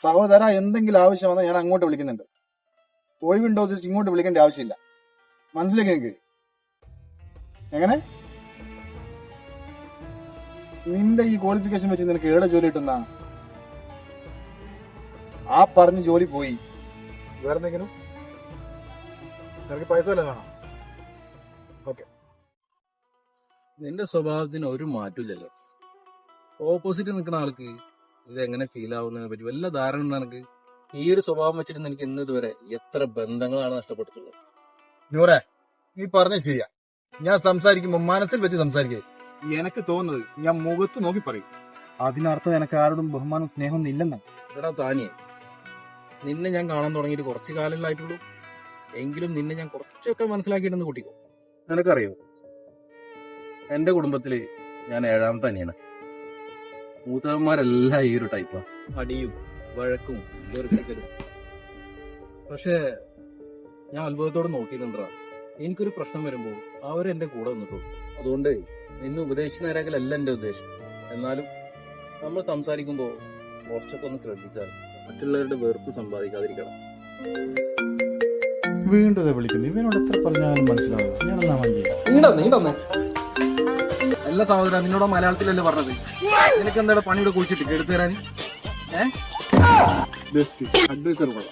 സഹോദര എന്തെങ്കിലും ആവശ്യം വന്നാൽ ഞാൻ അങ്ങോട്ട് വിളിക്കുന്നുണ്ട്. ഒഴിവുണ്ടോ ജസ്റ്റ് ഇങ്ങോട്ട് വിളിക്കേണ്ട ആവശ്യമില്ല. മനസ്സിലാക്കി എനിക്ക്. എങ്ങനെ നിന്റെ ഈ ക്വാളിഫിക്കേഷൻ വെച്ച് നിനക്ക് ഏടെ ജോലി കിട്ടുന്ന? ആ പറഞ്ഞ ജോലി പോയി. വേറെ എന്തെങ്കിലും നിനക്ക് പൈസ വല്ലതും വേണം? ഓക്കെ. നിന്റെ സ്വഭാവത്തിന് ഒരു മാറ്റമില്ലല്ലോ. ഓപ്പോസിറ്റ് നിൽക്കുന്ന ആൾക്ക് ഇത് എങ്ങനെ ഫീൽ ആവുന്നതിനെ പറ്റി വല്ല ധാരണ ഉണ്ടോ നിനക്ക്? ഈ ഒരു സ്വഭാവം വെച്ചിട്ട് എനിക്ക് ഇന്ന് ഇതുവരെ എത്ര ബന്ധങ്ങളാണ് നഷ്ടപ്പെട്ടിട്ടുള്ളത്. നൂറെ, നീ പറഞ്ഞ ശരിയാ. ഞാൻ സംസാരിക്കുമ്പോ മനസ്സിൽ വെച്ച് സംസാരിക്കേ. എനിക്ക് തോന്നുന്നത് ഞാൻ മുഖത്ത് നോക്കി പറയും. അതിനർത്ഥം എനിക്ക് ആരോടും ബഹുമാനം സ്നേഹമൊന്നും ഇല്ലെന്നാണ്. എടാ താനിയെ, നിന്നെ ഞാൻ കാണാൻ തുടങ്ങിയിട്ട് കുറച്ച് കാലങ്ങളായിട്ടുള്ളൂ. എങ്കിലും നിന്നെ ഞാൻ കുറച്ചൊക്കെ മനസ്സിലാക്കിയിട്ടെന്ന് കൂട്ടിക്കോ. നിനക്കറിയോ, എന്റെ കുടുംബത്തില് ഞാൻ 7ാമത്തെ അനിയനാ. മൂത്തവന്മാരെല്ലാം ഈ ഒരു ടൈപ്പാ. അടിയും വഴക്കും വെറുപ്പിക്കലും. പക്ഷെ ഞാൻ അത്ഭുതത്തോടെ നോക്കിയിട്ടുണ്ടാ. എനിക്കൊരു പ്രശ്നം വരുമ്പോൾ അവരെന്റെ കൂടെ നിന്നിട്ടുള്ളൂ. അതുകൊണ്ട് നിന്നെ ഉപദേശിച്ച നേരാക്കലല്ല എന്റെ ഉദ്ദേശം. എന്നാലും നമ്മൾ സംസാരിക്കുമ്പോൾ കുറച്ചൊക്കെ ഒന്ന് ശ്രദ്ധിച്ചാൽ മറ്റുള്ളവരുടെ വെറുപ്പ് സമ്പാദിക്കാതിരിക്കണം. വീണ്ടും വിളിക്കുന്നു. ഇവനോട് എത്ര പറഞ്ഞാലും മനസ്സിലാവില്ല. ഞാനെന്നാ വണ്ടി എല്ലാ സഹോദര, നിന്നോട് മലയാളത്തിലല്ലേ പറഞ്ഞത്? നിനക്ക് എന്താണ് പണിയുടെ കുളിച്ചിട്ട് എടുത്തു തരാൻ? ബെസ്റ്റ് അഡ്വൈസർ കൊള്ളാം.